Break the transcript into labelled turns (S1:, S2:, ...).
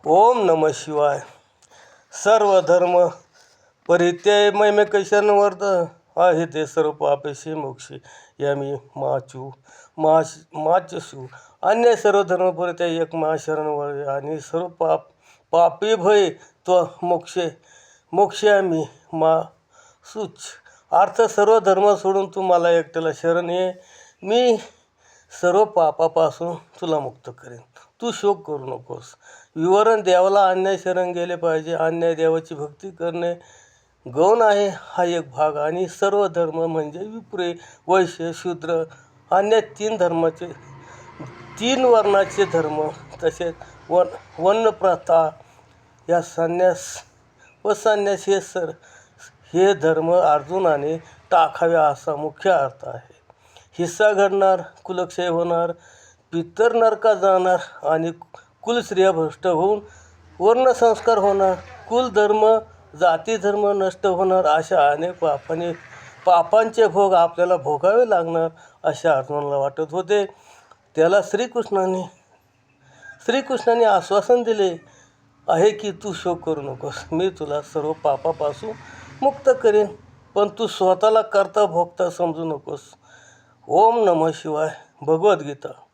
S1: ओम नमः शिवाय. सर्व धर्म परित्यय मैमे कैशन वर्त आहे ते सर्व पापेशी मोक्षी यामी माचसू अन्य सर्व धर्म परित्यय एक शरण वर आणि सर्व पापी भय तो मोक्षामी मा सुच. अर्थ सर्व धर्म सोडून तू मला एकट्याला शरण ये, मी सर्व पापापासून तुला मुक्त करेन. तू शोक करू नकोस. विवरण देवाला अन्याय शरण गेले पाहिजे. अन्याय देवाची भक्ती करणे गौण आहे हा एक भाग. आणि सर्व धर्म म्हणजे विप्रे वैश्य शूद्र अन्य तीन वर्णाचे धर्म तसेच वर्ण प्रथा या संन्यास हे धर्म अर्जुनाने टाकावे असा मुख्य अर्थ आहे. हिंसा घडणार, कुलक्षय होणार, पितर नरकात जाणार आणि कुलस्त्रिया भ्रष्ट होऊन वर्णसंस्कार होणार, कुलधर्म जातीधर्म नष्ट होणार, अशा अनेक पापांचे भोग आपल्याला भोगावे लागणार असे अर्जुनाला वाटत होते. त्याला श्रीकृष्णाने आश्वासन दिले आहे की तू शोक करू नकोस, मी तुला सर्व पापापासून मुक्त करेन. पण तू स्वतःला करता भोगता समजू नकोस. ओम नमः शिवाय. भगवद्गीता.